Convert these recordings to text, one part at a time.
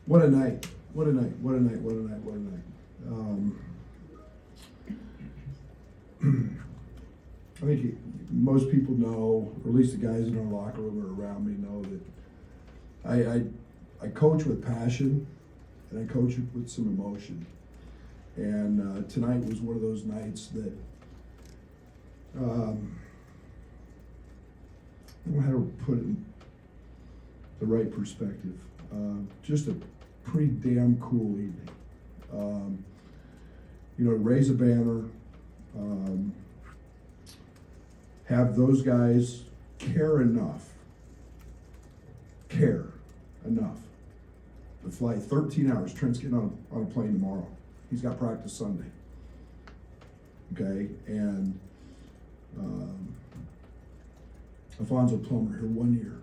What a night. What a night. What a night. What a night. What a night. I think most people know, or at least the guys in our locker room or around me know that I coach with passion and I coach with some emotion. And tonight was one of those nights that I don't know how to put it in the right perspective. Just a pretty damn cool evening. You know, raise a banner, have those guys care enough to fly 13 hours. Trent's getting on a plane tomorrow. He's got practice Sunday. Okay, and Alfonso Plummer here 1 year.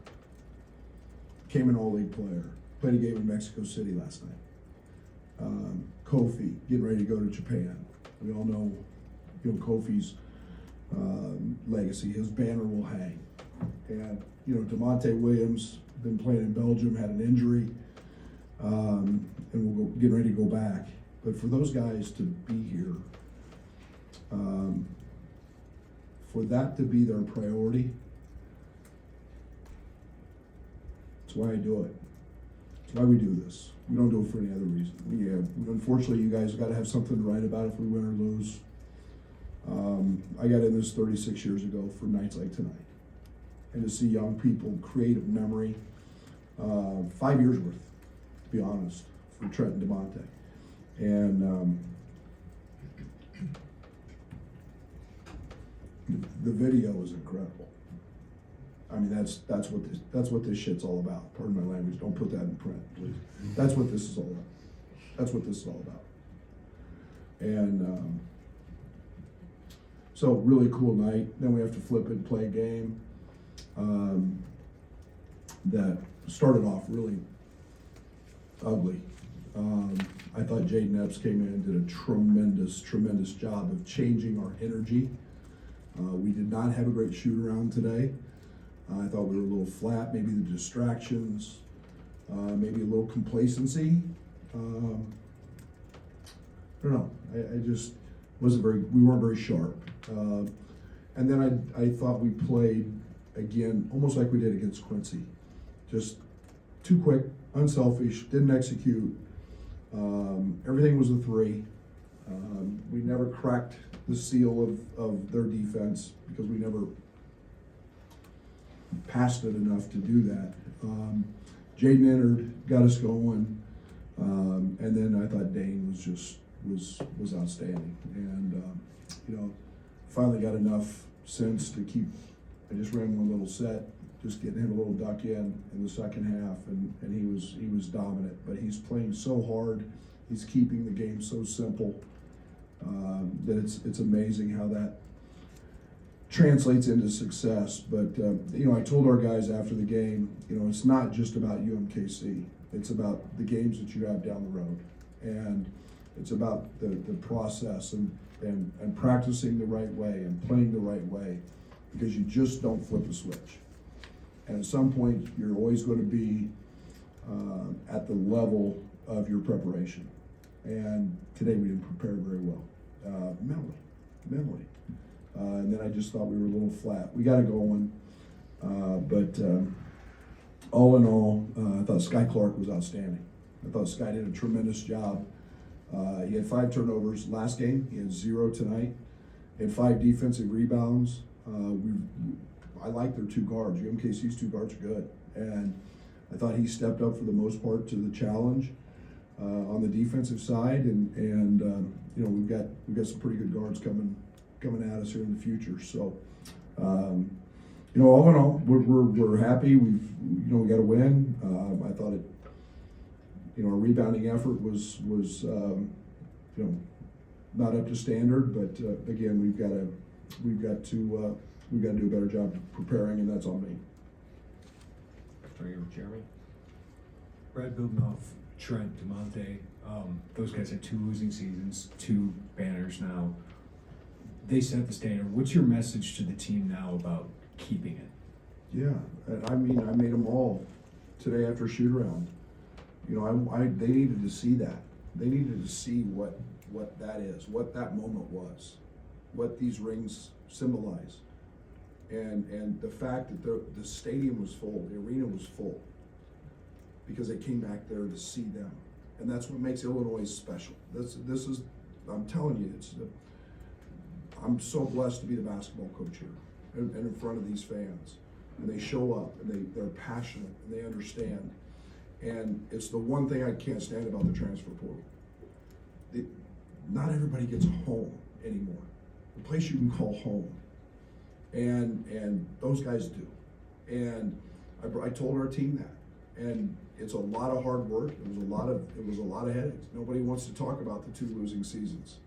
Became an all-league player. Played a game in Mexico City last night. Kofi getting ready to go to Japan. We all know, Kofi's legacy. His banner will hang. And DeMonte Williams been playing in Belgium, had an injury, and we'll get ready to go back. But for those guys to be here, for that to be their priority, that's why I do it. That's why we do this. We don't do it for any other reason. Unfortunately, you guys got to have something to write about if we win or lose. I got in this 36 years ago for nights like tonight. And to see young people, creative memory, 5 years worth, to be honest, for Trent and DeMonte. And the video is incredible. I mean, that's what this shit's all about. Pardon my language. Don't put that in print, please. That's what this is all about. That's what this is all about. And so really cool night. Then we have to flip it and play a game that started off really ugly. I thought Jaden Epps came in and did a tremendous job of changing our energy. We did not have a great shoot around today. I thought we were a little flat, maybe the distractions, maybe a little complacency. I don't know. I just we weren't very sharp. And then I thought we played, again, almost like we did against Quincy. Just too quick, unselfish, didn't execute. Everything was a three. We never cracked the seal of their defense because we never passionate enough to do that. Jaden entered, got us going, and then I thought Dane was outstanding, and finally got enough sense to keep. I just ran one little set, just getting him a little duck in the second half, and he was dominant. But he's playing so hard, he's keeping the game so simple that it's amazing how that translates into success. But I told our guys after the game, it's not just about UMKC. It's about the games that you have down the road, and it's about the process and practicing the right way and playing the right way, because you just don't flip a switch. And at some point, you're always going to be at the level of your preparation. And today we didn't prepare very well, mentally. And then I just thought we were a little flat. We got it going, but all in all, I thought Sky Clark was outstanding. I thought Sky did a tremendous job. He had 5 turnovers last game. He had 0 tonight. He had 5 defensive rebounds. I like their 2 guards. UMKC's 2 guards are good, and I thought he stepped up for the most part to the challenge on the defensive side. And we've got some pretty good guards coming at us here in the future. So, all in all, we're happy. We got to win. I thought it. Our rebounding effort was not up to standard. But again, we've got to do a better job preparing, and that's on me. Starting with Jeremy. Brad Bubnoff, Trent, DeMonte, those guys had 2 losing seasons, 2 banners now. they set the standard. What's your message to the team now about keeping it? Yeah, I mean, I made them all today after shoot around. You know, they needed to see that. They needed to see what that is, what that moment was, what these rings symbolize. And the fact that the stadium was full, the arena was full, because they came back there to see them. And that's what makes Illinois special. This is, I'm telling you, I'm so blessed to be the basketball coach here and in front of these fans. And they show up and they're passionate and they understand. And it's the one thing I can't stand about the transfer portal. Not everybody gets home anymore. The place you can call home. And those guys do. And I told our team that. And it's a lot of hard work. It was a lot of headaches. Nobody wants to talk about the 2 losing seasons.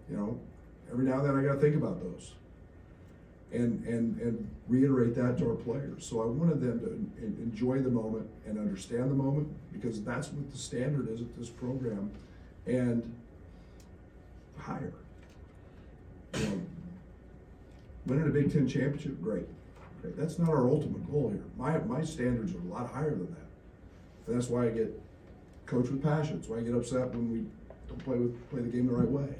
You know, every now and then I got to think about those. And reiterate that to our players. So I wanted them to enjoy the moment and understand the moment, because that's what the standard is at this program, and higher. You know, winning a Big Ten championship, great. That's not our ultimate goal here. My standards are a lot higher than that. And that's why I get coach with passion. That's why I get upset when we don't play the game the right way.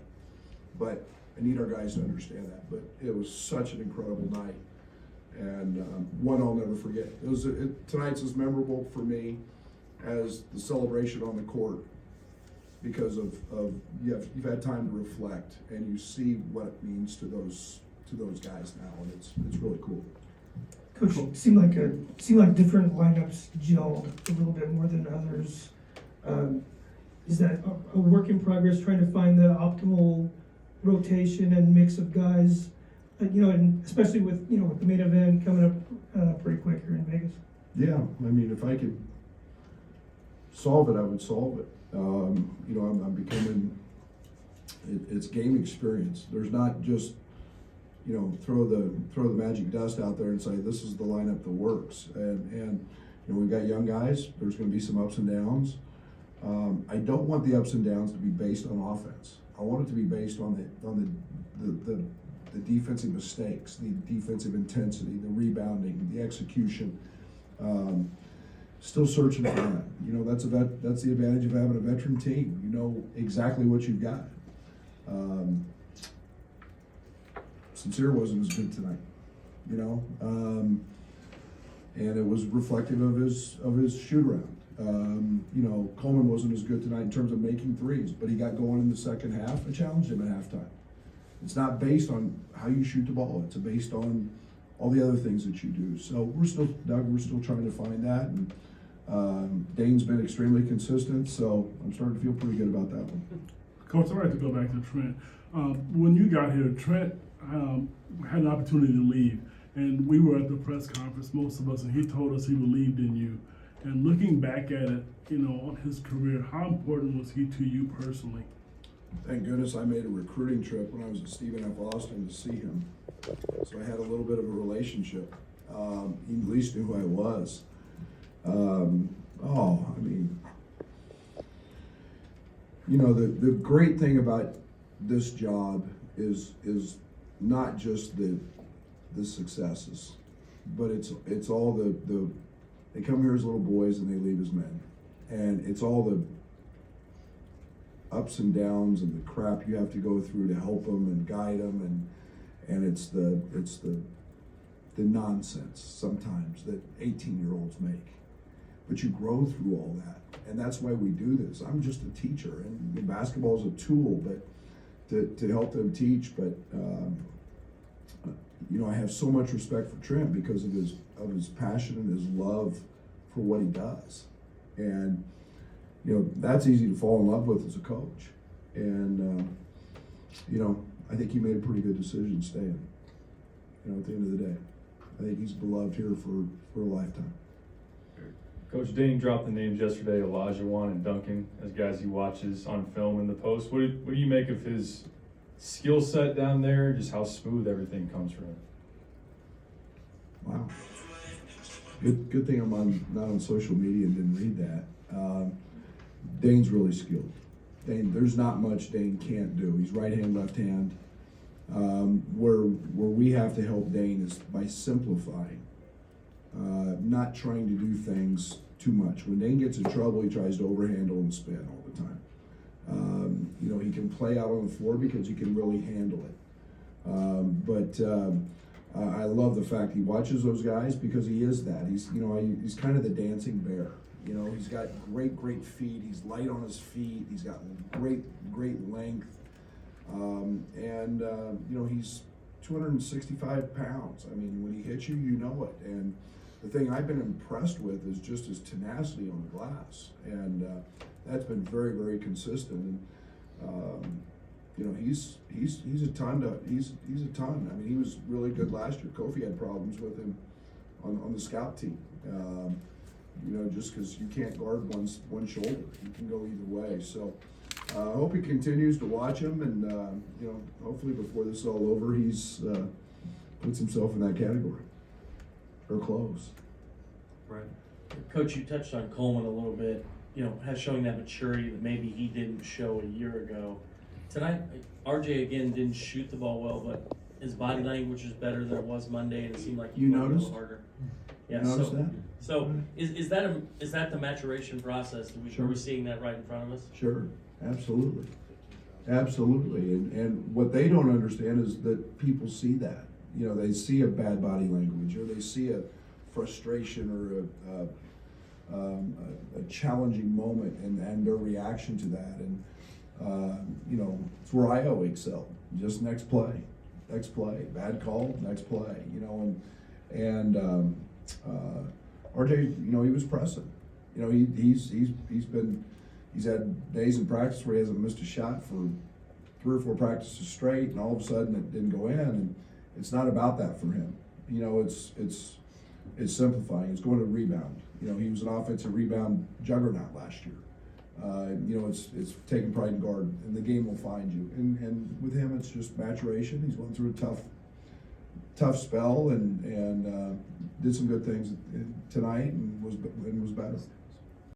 But I need our guys to understand that. But it was such an incredible night, and one I'll never forget. Tonight's as memorable for me as the celebration on the court, because of you've had time to reflect and you see what it means to those guys now, and it's really cool. Coach, it seemed like different lineups gelled a little bit more than others. Is that a work in progress, trying to find the optimal rotation and mix of guys? You know, and especially with the main event coming up pretty quick here in Vegas. Yeah, I mean, if I could solve it, I would solve it. You know, I'm becoming. It's game experience. There's not just, you know, throw the magic dust out there and say this is the lineup that works. And you know, we've got young guys. There's going to be some ups and downs. I don't want the ups and downs to be based on offense. I want it to be based on the defensive mistakes, the defensive intensity, the rebounding, the execution. Still searching for that. You know, that's the advantage of having a veteran team. You know exactly what you've got. Sincere wasn't as good tonight, you know, and it was reflective of his shoot around. You know, Coleman wasn't as good tonight in terms of making threes, but he got going in the second half. I challenged him at halftime. It's not based on how you shoot the ball. It's based on all the other things that you do. So we're still trying to find that. And Dane's been extremely consistent, so I'm starting to feel pretty good about that one. Coach, I'd like to go back to Trent. When you got here, Trent had an opportunity to leave, and we were at the press conference, most of us, and he told us he believed in you. And looking back at it, you know, on his career, how important was he to you personally? Thank goodness I made a recruiting trip when I was at Stephen F. Austin to see him. So I had a little bit of a relationship. He at least knew who I was. I mean, you know, the great thing about this job is not just the successes, but it's all the they come here as little boys and they leave as men, and it's all the ups and downs and the crap you have to go through to help them and guide them, and it's the nonsense sometimes that 18-year-olds make, but you grow through all that, and that's why we do this. I'm just a teacher, and basketball is a tool, but to help them teach. But you know, I have so much respect for Trent because of his passion and his love for what he does, and you know, that's easy to fall in love with as a coach. And you know, I think he made a pretty good decision staying. You know, at the end of the day, I think he's beloved here for a lifetime. Coach Dane dropped the names yesterday, Olajuwon and Duncan, as guys he watches on film in the post. What do you make of his skill set down there, just how smooth everything comes for him? Wow. Good thing I'm not on social media and didn't read that. Dane's really skilled. Dane, there's not much Dane can't do. He's right hand, left hand. Where we have to help Dane is by simplifying, not trying to do things too much. When Dane gets in trouble, he tries to overhandle and spin all the time. You know, he can play out on the floor because he can really handle it. I love the fact he watches those guys because he is that. He's kind of the dancing bear. You know, he's got great feet. He's light on his feet. He's got great length. You know, he's 265 pounds. I mean, when he hits you, you know it. And the thing I've been impressed with is just his tenacity on the glass. And that's been very consistent. And, you know, he's a ton. He's a ton. I mean, he was really good last year. Kofi had problems with him on the scout team. You know, just because you can't guard one shoulder, you can go either way. So I hope he continues to watch him, and you know, hopefully before this is all over, he's puts himself in that category or close. Right. Coach, you touched on Coleman a little bit. You know, has showing that maturity that maybe he didn't show a year ago. Tonight, RJ again didn't shoot the ball well, but his body language was better than it was Monday, and it seemed like he You played a noticed? little harder. Yeah. You noticed that? So is that the maturation process? Are we seeing that right in front of us? Sure, absolutely. And what they don't understand is that people see that. You know, they see a bad body language, or they see a frustration, or a challenging moment, and their reaction to that. And you know, it's where I excel. Just next play, bad call, next play. You know, and RJ, you know, he was pressing. You know, he's had days in practice where he hasn't missed a shot for 3 or 4 practices straight, and all of a sudden it didn't go in. And it's not about that for him. You know, it's simplifying. It's going to rebound. You know, he was an offensive rebound juggernaut last year. You know, it's taking pride in guard, and the game will find you. And with him, it's just maturation. He's went through a tough spell, and did some good things tonight, and was better.